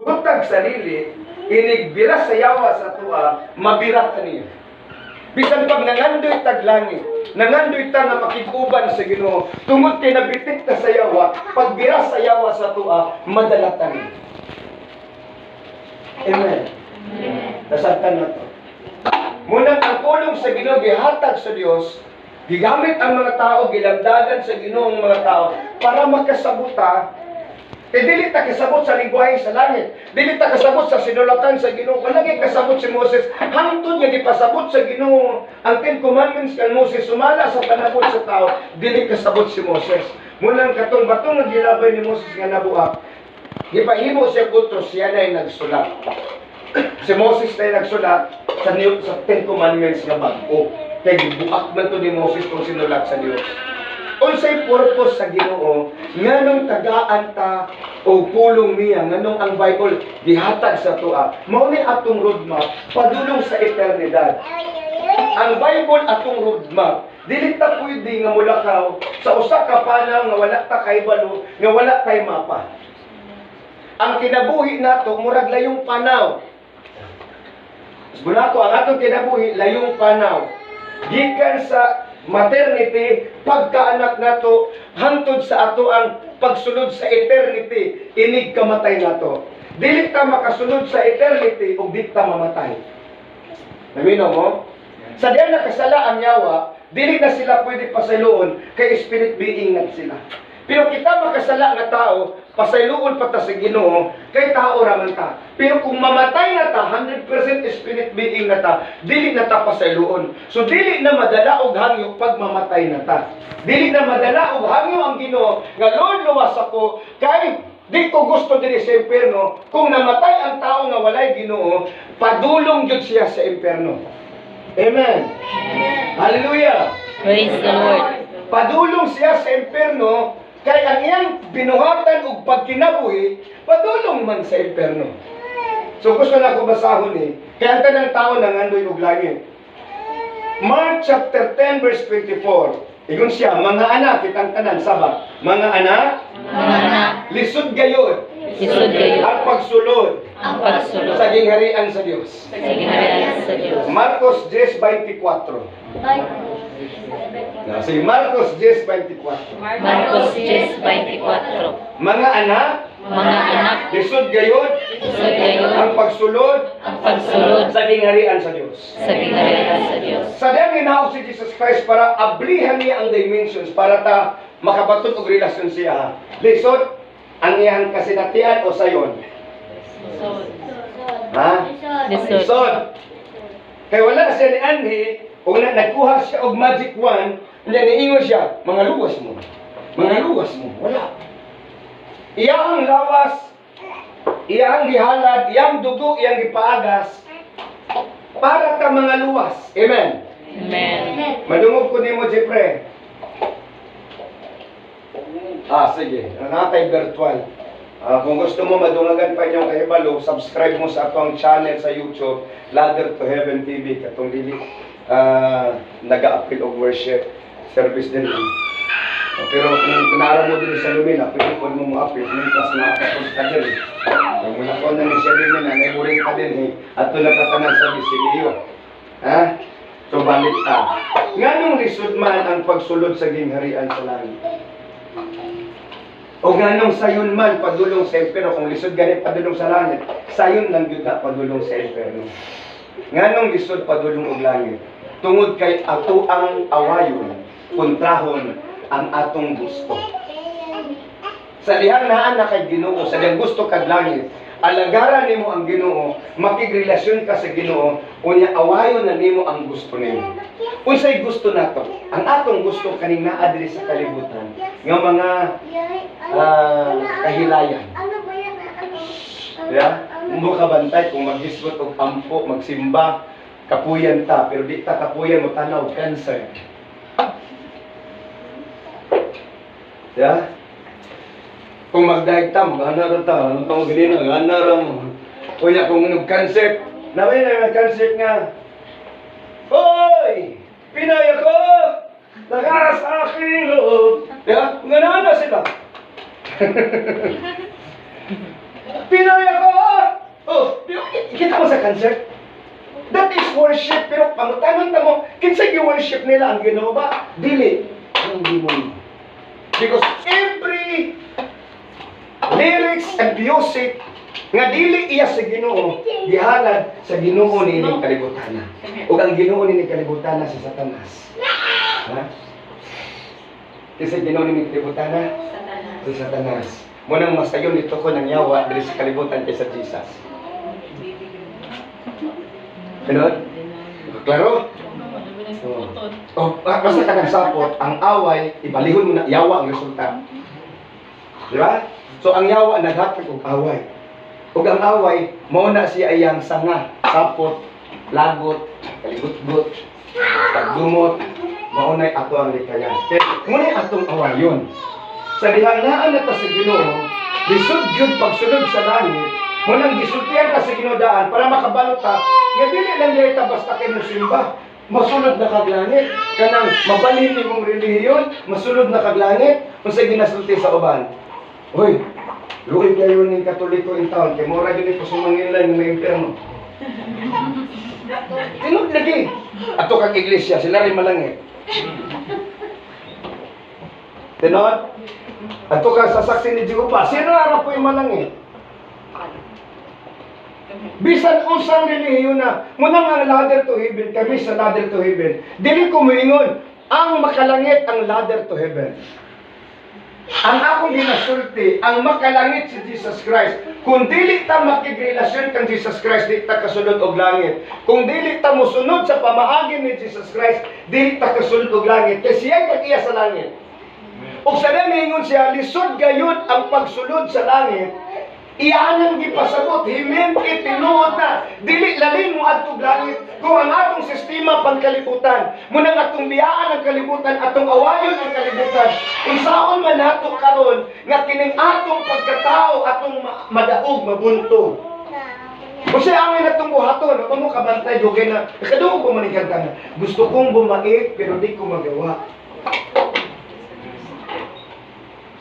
Butag sarili, inigbira sa yawa sa tuwa, mabirat niya. Bisan pag nangandoy taglangit, nangandoy ta nga makikuban sa Ginoo, tungod kay nabitik ta sa yawa, pagbira sa yawa sa tuwa, madalatan niya. Amen. Nasabtan na to. Munang ang pulong sa Ginoo gihatag sa Dios, gigamit ang mga tao, gilamdagan sa Ginoo ang mga tao para makasabuta. Dili ta kasabot sa lingwahe sa langit, dili ta kasabot sa sinulatan sa Ginoo. Walagi kasabot si Moses, hangtod nga gipasabot sa Ginoo ang 10 commandments kan Moses, sumala sa panabot sa tao, dili kasabot si Moses. Munang katong batong nga gilabay ni Moses nga nabuak, gipahimo siya utos, siya na nagsulat. Si Moses na nagsulat sa 10 commandments nga bago. Kaya gibuak man to ni Moses kung sinulat sa Dios. Unsay purpose sa Ginoo, nganong tagaan ta o pulong niya, nganong ang Bible gihatag sa tuwa. Mao ni atong roadmap padulong sa eternidad. Ang Bible atong roadmap, dili ta pwede nga mulakaw sa usa ka panaw nga wala ta kay balo, nga wala kay mapa. Ang kinabuhi nato murag layong panaw. Bunato ang atong kinabuhi layong panaw. Gikan sa maternity, pagkaanak nato, hangtod sa ato ang pagsunod sa eternity, inig kamatay nato. Dili ta makasunod sa eternity ug di ta mamatay. Naminaw mo? Sa diyan nakasala ang yawa, dili na sila pwede pasayloon kay spirit being na sila. Pero kita makasala nga tao, pasayloon pa ta sa Ginoo, kay tao raman ta. Pero kung mamatay na ta, 100% spirit being na ta, dili na ta pasayloon. So dili na madala og hangyo pag mamatay na ta. Dili na madala og hangyo ang Ginoo nga Lord luwas ako kay di ko gusto diri sa impierno. Kung namatay ang tao nga walay Ginoo, padulong jud siya sa impierno. Amen. Hallelujah. Praise the Lord. Padulong siya sa impierno. Kaya ang iyang binuhatan ug pagkinabuhi, padulong man sa impierno. So gusto na ko basahon kaya ang tanang tao nangandoy og langit. Mark chapter 10 verse 24. Igon siya, mga anak, kitang tanan sabat. Mga anak, lisod gayod. Lisod gayod. Ang pagsulod. Ang pagsulod. Sa gingharian sa Dios. Sa gingharian sa Dios. Marcos 10:24. Si Marcos 10:24. Marcos 10:24. Mga anak, lisod gayod. Lisod gayod. Ang pagsulod. Ang pagsulod. Sa gingharian sa Dios. Sa gingharian sa Dios. Sa diyang ginaog si Jesus Christ para ablihan niya ang dimensions para ta makabatot og relasyon siya. Lisod ang iyang kasinatian o sayon. Ha? Lisod. Lisod. Kaya wala siya ni Anhi, o nagkuha siya og magic wand, niingon siya, mga luwas mo. Mga luwas mo. Wala. Iyang lawas, iyang gihalad, iyang dugo, iyang gipaagas, para ka mga luwas. Amen. Amen. Madungog ko nimo, Jeffrey. Sige. Natay virtual. Kung gusto mo madungagan pa inyong kahibalo, subscribe mo sa atong channel sa YouTube, Ladder to Heaven TV. Katong dili nag-a-appeal of worship service din. Pero kung naara mo din sa Lumina, pwede ko mo appeal, mintas na kapos ka din. Kung muna ko na siya din na, naiburing ka din at ito nakatanan sa Bisilio. So balik ka. Nganong lisod man ang pagsulod sa gingharian sa langit? O nganong sayon man padulong sa impierno, kung lisod ganit padulong sa langit, sayon lang yun na padulong sa impierno. Nganong lisod padulong og langit? Tungod kay ato ang awayon, kontrahon ang atong gusto. Sa dihang naa na kay Ginoo, sa dihang gusto kag langit, alagaran nimo ang Ginoo, makigrelasyon ka sa Ginoo, unya awayon na nimo ang gusto nimo. Unsay gusto nato? Ang atong gusto kaning naa diri sa kalibutan, nga mga kahilayan. Ya, mo kabantay kung maghisgot og ampo, magsimba, kapuyan ta, pero di ta kapuyan mo tanaw cancer. Ya. Kung magdaig ta, maghanara ta, ano tawag ganina, maghanara mo. Kunya kung nag-cancer, naway na nag-cancer nga. Hoy! Pinay ako! Nakaras sa akin loob! Ya, ganana sila. Pinay ako! concert? That is worship, pero pangutanon ta mo, kinsa gi-worship nila ang Ginoo ba? Dili ang demonyo. Because every lyrics and music nga dili iya sa Ginoo, gihalad sa Ginoo niining kalibutan. Ug ang Ginoo niining kalibutan si Satanas. Ha? Kasi Ginoo niining kalibutan si Satanas. Munang mas kayo nito ko nang yawa diri sa kalibutan kaysa Jesus. Ganun? Klaro? Basta ka nagsapot, ang away, ibalihon mo na, yawa ang resulta. Di ba? So, ang yawa, naghatag og away. Ug ang away, mauna siya iyang sanga, sapot, lagot, kalibot-gut, pagdumot, maunay ato ang likayan. Kaya, ngunit atong awayon. Sa dihangaan na ta sa Ginoo, lisod yun pagsunod sa langit, munang gisultihan ka sa Ginoo para makabalot ta, nga dili lang dito basta kay musimba. Masulod na kaglangit, kanang mabalhin imong relihiyon, masulod na kaglangit, unsay ginasulti sa uban. Hoy, luoy kayo ning Katoliko in town, kay mora gyud ito sumangilan ng may impyerno. Tinod lagi. Ato kang iglesia, sila rin malangit. Tinod? Ato kang sasaksi ni Jehovah, sino na po yung malangit? Bisan usang relihiyon na, munang ang ladder to heaven, kami sa ladder to heaven. Dili ko moingon, ang makalangit ang ladder to heaven. Ang akong ginasulti, ang makalangit si Jesus Christ. Kung dili ta makigrelasyon kang Jesus Christ, di ta kasulod og langit. Kung dili ta mosunod sa pamaagi ni Jesus Christ, dili ta kasulod og langit. Kaya siya kag-iya sa langit. Ug sa namingon siya, lisod gayud ang pagsulod sa langit. Iyanang gipasabot, himin itinuod na, dili lalin mo atong langit. Kung ang atong sistema pangkalibutan, munang atong biyaan ang kalibutan, atong awayon ang kalibutan, kung saan man nato karon nga kining atong pagkatao, atong madaog, mabunto. Kasi ang atong buhaton, ako mo kabantay, dugay na, nakaduog ko manigang ka na, gusto kong bumait, pero di ko magawa.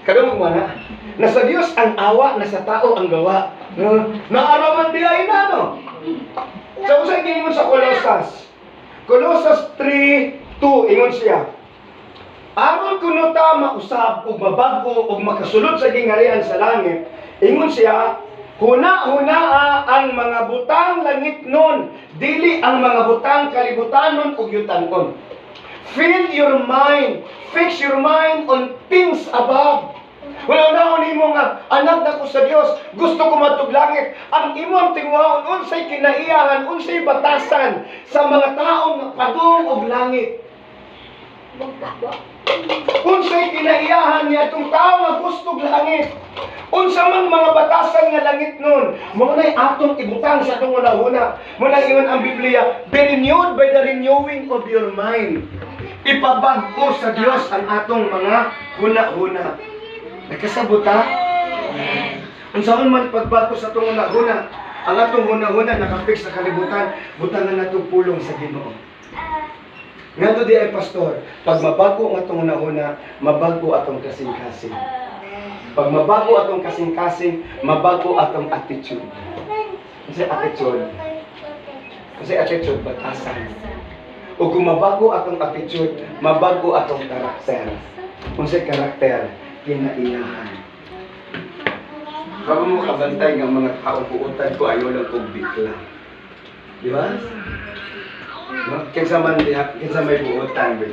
Kadung mo na, nasa Diyos ang awa, nasa tao ang gawa. Naaraman di ay na, no? So, usay gingon sa Colossus. Colossus 3:2, ingon siya. Aron kuno ta mausab ug mabago ug makasulod sa gingarian sa langit, ingon siya, huna-hunaa ang mga butang langit nun, dili ang mga butang kalibutanon ug yutan-on. Fill your mind, fix your mind on things above. Wala na ni mo nga, anak na ko sa Dios, gusto ko matuglangit. Ang imong tingwaon, unsay kinaiyahan, unsay batasan sa mga taong padung og langit. Unsay kinaiyahan niya itong tao nga gusto langit. Unsa mang mga batasan nga langit nun, mo na'y atong ibutang sa itong una-una. Muna ingon ang Biblia, be renewed by the renewing of your mind. Ipabago sa Dios ang atong mga huna-huna. Nagkasabot ha? Kung saan man pagbago sa itong huna-huna, ang atong huna-huna nakafix sa kalibutan, butangan natong pulong sa Ginoo. Nga to di ay pastor, pag mabago ang atong huna-huna, mabago atong kasing-kasing. Pag mabago atong kasing-kasing, mabago atong attitude. Kasi attitude, batasan. O kung mabago atong attitude, mabago atong karakter. Kung sa karakter, kinaiyahan. Kapag mo kabantay ng mga taong buutan ko, ayaw lang kong bigla. Di ba? No? Kinsa may buutan,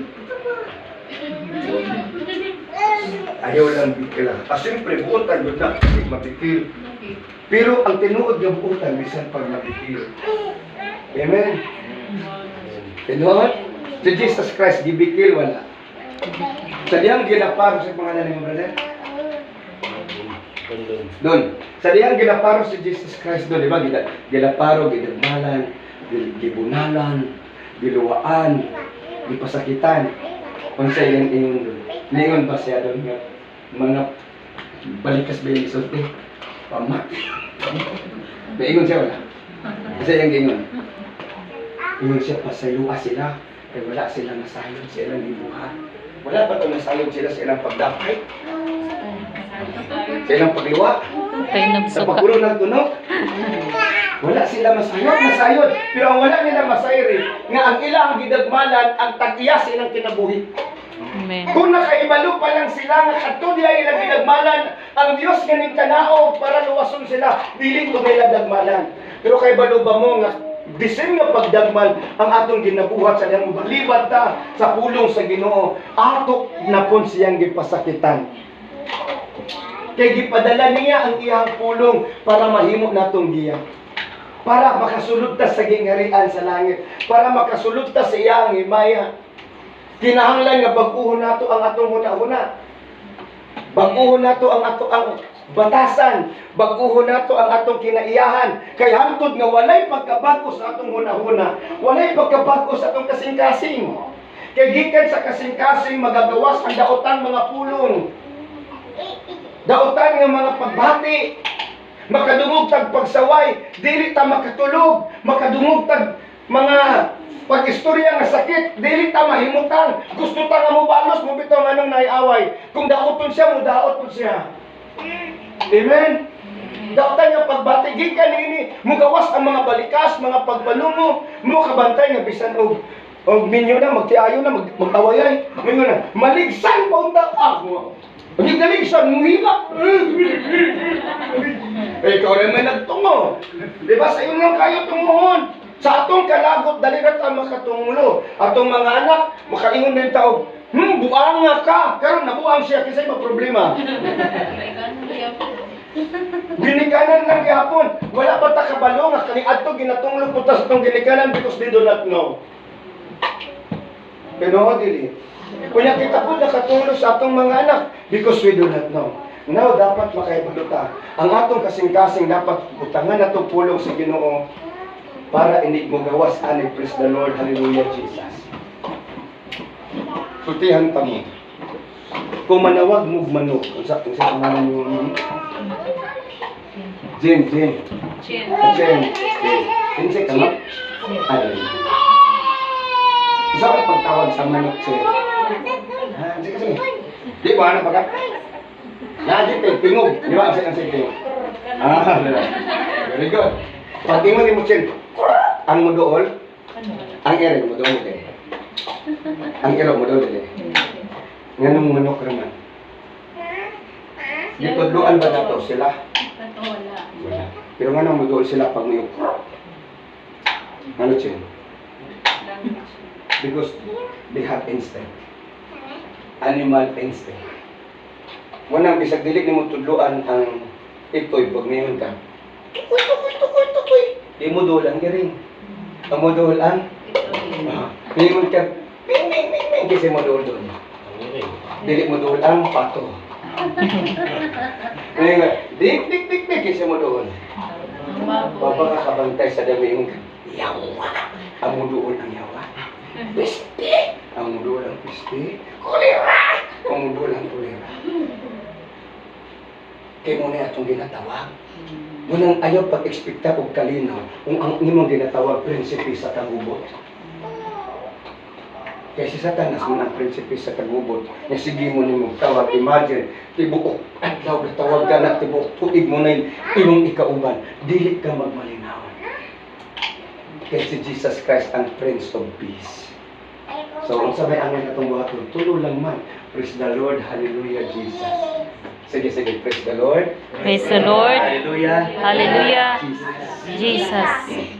ayaw lang bigla. Siyempre, buutan yun na, kasi mabigil. Pero ang tinuod ng buutan, bisan pag mabigil. Amen? Tinuod? Si Jesus Christ, gibigil, wala. Sa diyang ginaparo sa pangalan ng brother? Doon. Sa diyang ginaparo si Jesus Christ doon, di ba? Ginaparo, ginagmalan, gibunalan, giluwaan, gipasakitan. Kung sa iyang ingon doon. Lingon ba siya doon nga? Mga balikas ba yung isulti? Pamat. Ingon siya wala? Kasi iyang ingon. Ingon siya, pasayuha sila. Kaya wala silang nasayod sa ilang ibuhan. Wala pa itong nasayod sila sa ilang pagdapay. Sa ilang pagliwa. Sa pagpulo ng tunog. Wala sila masayod. Pero ang wala nila masayri, nga ang ilang gidagmalan, ang tag-iya silang kinabuhi. Amen. Kung nakaibalo pa lang sila, nga ato diya ilang gidagmalan, ang Diyos ganing kanao para luwason sila, dili ko nila dagmalan. Pero kay balo ba mo nga, disim nga pagdagmal, ang atong ginabuhat sa niyang libat ta sa pulong sa Ginoo, ato na pon siyang gipasakitan. Kay gipadala niya ang iyang pulong para mahimo natong giya. Para makasulod ta sa gingharian sa langit. Para makasulod ta sa iyang himaya. Kinahanglan nga bag-uhon nato ang atong huna-huna. Bag-uhon nato ang atong batasan. Bag-uhon nato ang atong kinaiyahan. Kay hangtod nga walay pagkabago sa atong huna-huna. Walay pagkabago sa atong kasing-kasing. Kay gikan sa kasing-kasing magagawas ang daotan mga pulong. Daotan nga mga pagbati. Makadungog tag pagsaway, dili ta makatulog. Makadungog tag mga pag-istorya nga sakit, dili ta mahimutan. Gusto ta nga mo balos mo bitaw nganong naiaway. Kung daoton siya, mo daoton siya. Amen. Daotan nga pagbati gikan niini, mugawas ang mga balikas, mga pagbalungo, mo kabantay nga bisan og minyo na magtiayo na mag-awayay. Minyo na maligsan pa unta mo. Pagkagaligsan, muhilak. Ikaw naman nagtungo. Diba sa iyo nang kayo tumuhon? Sa atong kalagot, dalirat ang makatumulo. Atong mga anak, makaingon din tao, buang nga ka. Pero nabuang siya kasi may problema. Ginikanan lang gihapon. Wala ba ta kabalo nga kani adto ginatunglo putas tong ginikanan because they do not know. Pero dili. Kunya kita po nakatulong sa atong mga anak because we do not know. Now, dapat makaibalo ta. Ang atong kasing-kasing dapat utangan natong pulong sa Ginoo para hindi mo gawas ani. Praise the Lord. Hallelujah, Jesus. Sutihan ta mo. Kung manawag mo manok, kung sa pangalan mo, Jen. Kinsay ka mo? Ay. Isa ka pagtawag sa manok, Jen. Sige. Di ba, ano ba ka? Di tingog. Di ba, ang tingog? Very good. Pag tingog ni mo, Jen, ang mudool, ang ere, mudool mo din. Ang ere, mudool din. Nganong manok naman? Ditudluan ba na to sila? Wala. Pero nganong mudool sila pag may ano, Jen? Because they have instinct. Animal instinct. Munang bisag dili nimo tudluan ang itoy pag mayon ka. Tukoy. Di mo dolan giring. Ang mo dolan. Mayon ka. Ming kasi mo dolan. Dili mo dolan pato. Mayon ka. Dik kasi mo dolan. Baba ka kabantay sa dami yung yawa. Ang mo doon ang yawa. Piste! Ang mudo lang piste. Kulira! Ang mudo lang kulira. Kaya mo na itong ginatawag. Munang ayaw pag-ekspekta o kalinaw kung ang imong ginatawag prinsipe sa kagubot. Kaya si Satanas mo ng prinsipe sa kagubot. Nga sige mo nimong tawag. Imagine, tibuok adlaw tawag ka na tibuok. Tuig mo na imong ikauban. Dili ka magmalinawan. Kaya si Jesus Christ ang Prince of Peace. So, ang sabay angin atong buhat nun, tulo lang man. Praise the Lord, hallelujah, Jesus. Sige, praise the Lord. Praise the Lord. Hallelujah. Hallelujah. Jesus.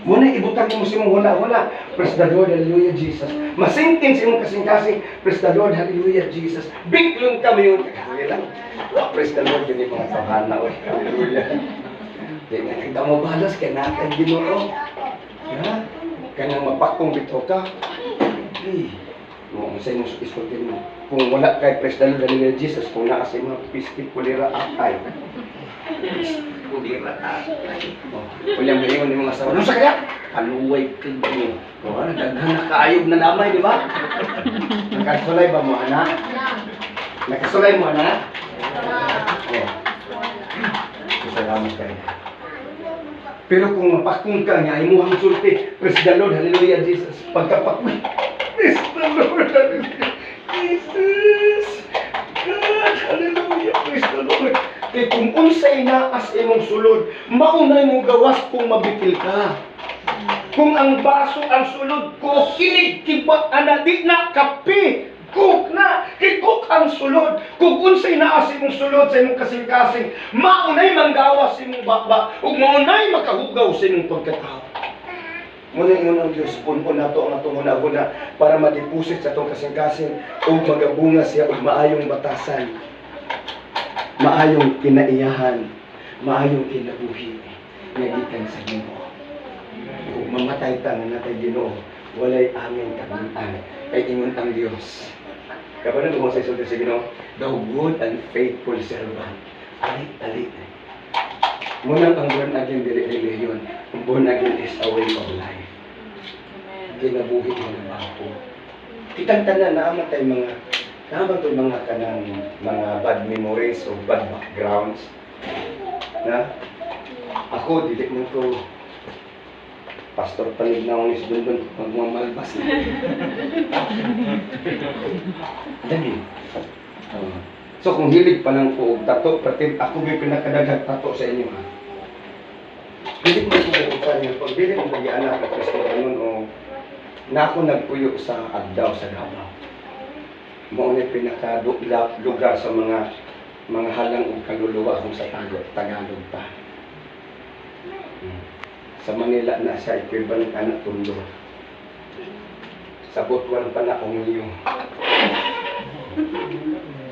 Muna ibutang mo si mong wala. Praise the Lord, hallelujah, Jesus. Masingting si mong kasing-kasing. Praise the Lord, hallelujah, Jesus. Biglong kami yun. Kaya lang. Praise the Lord, yun yung mga tawhan na. Hallelujah. Kaya nga, kita mo balas, kaya natin Ginoo. Ha? Kaya nga mapakong bito ka. Kung sa inyong iskutin mo. Kung wala kay Praise the Lord, hallelujah, Jesus, kung naasay mo, pisti kulira atay. Kulira atay. Kung yung mahingon yung mga asawa, ano sa kaya? Kaluway ka mo. O, nagdaghan na kaayog na namay, di ba? Nakasulay ba mo, anak? Nakasulay mo, anak? Salamat kayo. Pero kung mapakong ka nga, imuhang sulti, praise the Lord, hallelujah, Jesus. Pagkapakoy, praise the Lord, hallelujah, Jesus. God, hallelujah, praise the Lord. Kay kung unsay naas imong sulod, maunay mo gawas kung mabitil ka. Kung ang baso ang sulod ko, kinig kibat ana di na kape. Cook na, kay-cook ang sulod. Kung unsay naas imong sulod sa imong kasing-kasing, maunay manggawas sa imong bakba, ug maunay makahugaw sa imong pagkatao. Muna yung ang Diyos, punpun na to ang atong una-una para madipusit sa itong kasing-kasing ug magabunga siya ug maayong batasan, maayong kinaiyahan, maayong kinabuhi nga gikan sa Ginoo. Ug mamatay ta nga natay Ginoo, walay aming kagutan kay ingon ang Dios. Kapag mo sa isulti sa Ginoo, the good and faithful servant. Alit. Muna ang born again dili religion. Ang born again is a way of life. Kinabuhi mo na bago. Kitang tanan na aman tayo mga kanang mga bad memories o bad backgrounds. Na ako dili mo ko pastor panig na akong isdundon magmamalbas na. Dali. So kung hilig pa lang po tato, pati ako may pinakadaghang tato sa inyo ha. Hindi ko ito niyo. Pag bilit mo nag-ianak at Kristohanon o na ako nagpuyo sa Agdao sa Davao. Mauna pinaka-lugar sa mga halang o kaluluwa kung sa Tagalog pa. Sa Manila na siya equivalent na Tondo. Sa Butuan pa na Ongyo.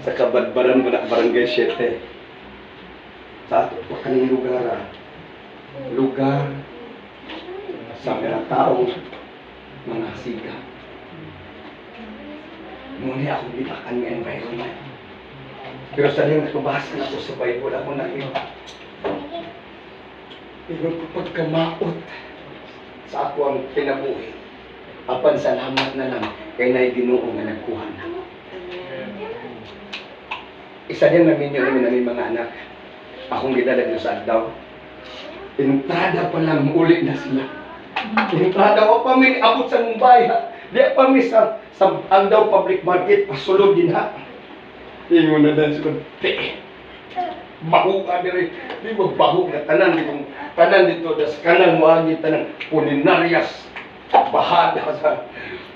Sa Kabadbaran pa na Barangay 7. Sa ato pa kaning lugar sa mga tao, mga siga. Muna ako bitakan ng environment. Pero sa rin nakabasa na ako sa Bible, ako nakita. Pero pagkamaot sa ako ang pinabuhi, apan salamat na lang kay na Ginoo nga nagkuha na. Isa din namin yun namin ng mga anak. Akong gidala dito sa Agdao. Entrada pa lang uli na sila. Entrada o pa may abot sa Mumbai ha. Di pa may sa Agdao Public Market, pasulog din ha. Ingon na dahil sila, baho ka diri, di ba baho ka tanan dito, das kanan mo agi tanan, Pulinarias, bahada sa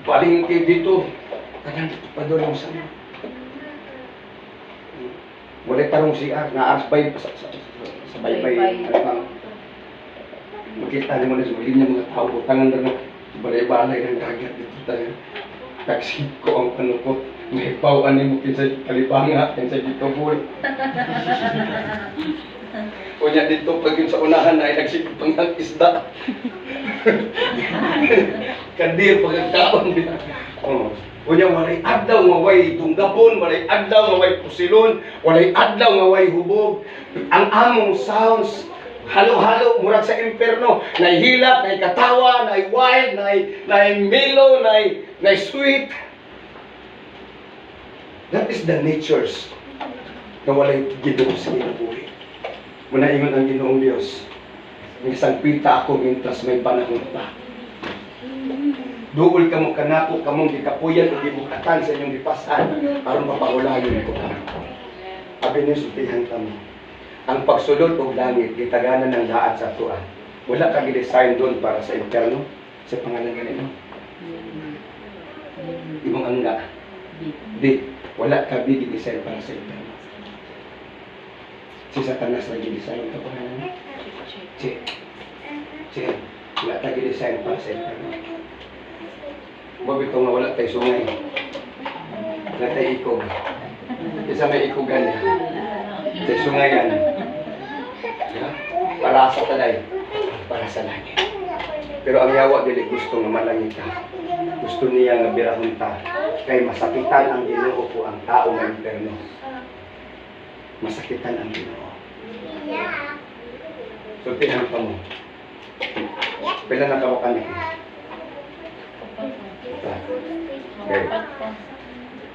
palengke dito, tanan dito pa doon yung sana. Wala tarong siya, naasbay sa baybay, makita niyo mo na sa linya mga tao, tanan na balay-balay ng dagat dito tayo. Taksip ko ang ano ko, may pawaan mo kinsa kalibanga, kinsa dito bul. Kunya dito pag yun sa unahan ay nagsipag pang isda. Kadir pagkakaon din. Kunya walay adlaw nga way tunggabon, walay adlaw nga way pusilon, walay adlaw nga way hubog. Ang among sounds halo-halo murag sa impierno, nay hilak, nay katawa, nay wild, nay mellow, nay sweet. That is the natures na walay Ginoo sa kinabuhi. Muna ingon ang Ginoong Dios, isang pita ako mintras may panahon pa. Duol ka mo kanako, kamong gikapuyan o gibukatan sa inyong lipasan aron mapaulayon ko ka. Abi niyo sultihan kamo. Ang pagsulod og langit, gitaganan ng lahat sa tuan. Wala ka gidesign doon para sa impyerno, sa pangalan ganito. Imong angga. Di, wala ka gidesign para sa impyerno. Si Satanas na gidesign ka pangalan. Si, wala ka gidesign para sa impyerno. Babito nga wala tayo sungay. Wala tayo ikog. Isa may ikogan niya. Sa sungayan. Para sa talay, para sa langit. Pero ang yawa dili gusto nga malangit ka. Gusto niya nga birahon ta. Kay masakitan ang Ginoo ko ang tao ng impierno. Masakitan ang Ginoo. Sultihan pa mo. Pila na kawakan niya. Okay.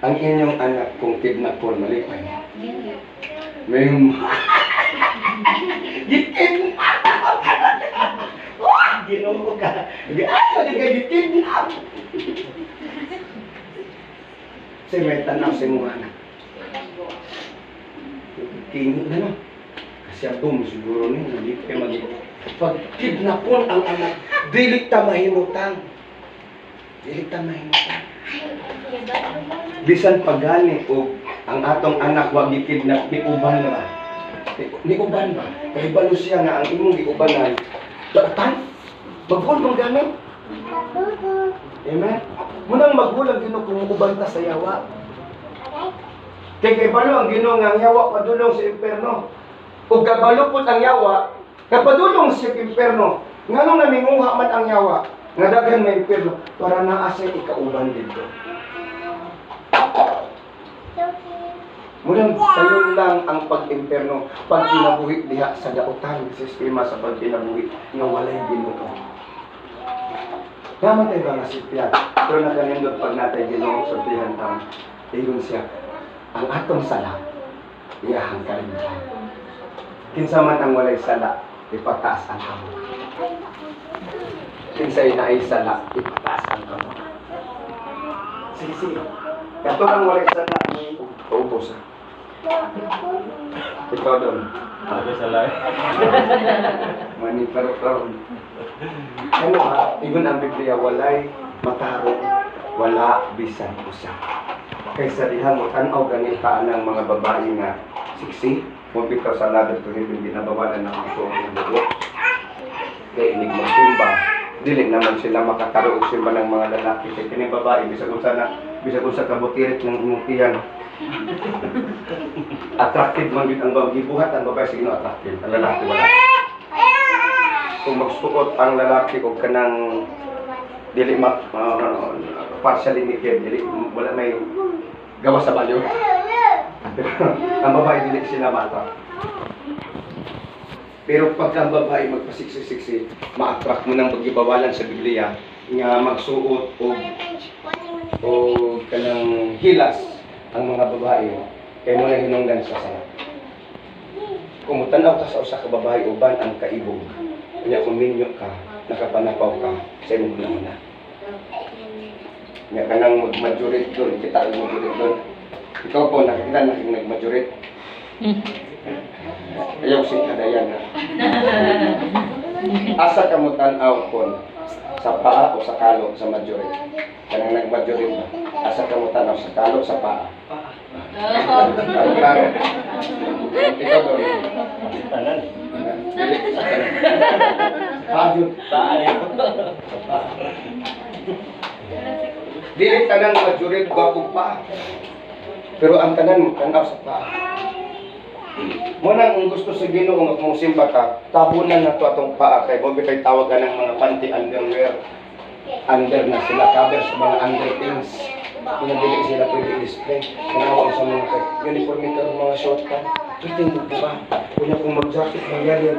Ang inyong anak kung kidnapon, malipay. May gitidnap! Ginoo ka! Ano ka gitidnap? Kasi may tanaw sa mga anak. Tingin na no? Siya boom siguro ni hindi kay magi. Pag kidnapon ang anak, dili ta mahimutang. Dili ta mahimutang. Bisan pagani o ang atong anak wa gikidnap ni uban ba? Ni uban ba? Kay balo siya nga ang imong giubanan. Datan. Magul mong gamit. Amen. Munang magulang Ginoo kung uban ta sa yawa. Kay balo ang Ginoo nga ang yawa padulong sa impierno. Ug kabalo pud ang yawa, kapadulong sa impierno. Nganong naminguha man ang yawa, nga daghan may impierno para naa sa ikauban dito. Munang sayon lang ang pag-impierno, pag kinabuhi diha sa dautan sistema sa pagkinabuhi nga walay Ginoo. Naman tayo ba nga sipyan? Pero nakanindot pag natin Ginoo sa tiyan tam, ingon siya, ang atong sala, iyahang kalimtan. Kinsa man ang walay sala, ipataas ang kamot. Kinsay na ay sala, ipataas ang kamot. Sige. Kato ang walay sala, uubos. Ikaw doon. Ako sa lahat. Maniparo-paro. Ano ha? Igun ang Biblia, walay matarong, wala bisan usa. Kaysa diha mo tanaw ganita ang mga babae nga siksi, mo bitaw sa ladder to heaven ginabawalan ng mga tuong ng dugo. Kaya inig magsimba, dili naman sila makakaroon simba ng mga lalaki. Kaya kini babae, bisag unsa kabutirit ng imong tiyan. Attractive man gid ang gibuhat ang babae sige no attractive, ang lalaki wala. Kung magsuot ang lalaki og kanang dili partially naked, dili wala may gawas sa balyo. Ang babae dili sila mata. Pero pag ang babae magpasiksi-siksi, ma-attract mo nang paggibawalan sa Biblia nga magsuot o kanang hilas ang mga babae kay mo na hinungdan sa sala. Kung mutanaw ka sa usa ka babae uban ang kaibog, kanya kung minyo ka, nakapanapaw ka sa imong una. Nga kanang mag-majorate doon, kita ang majorate doon. Ikaw po, nakikita naking nag-majorate. Ayaw si kadayan na. Asa ka mo tanaw po, sa paa o sa kalo sa majorate. Kanang nag-majorate ba? Asa ka mo tanaw sa kalo sa paa. Klaro. Ikaw doon. Tanan. Pajud. Tayo. Dili tanang majorate gwapong paa. Pero ang tanan mo tanaw sa paa. Muna kung gusto sa Ginoo nga kung simba ka, tabunan na to atong paa kay mo bitay tawagan ng mga panty underwear. Under na sila, cover sa mga underthings. Kung dili sila pwede display. Kanawang sa mga uniforme ka mga short pants. Ito yung ba? Kung mag-jacket, magyari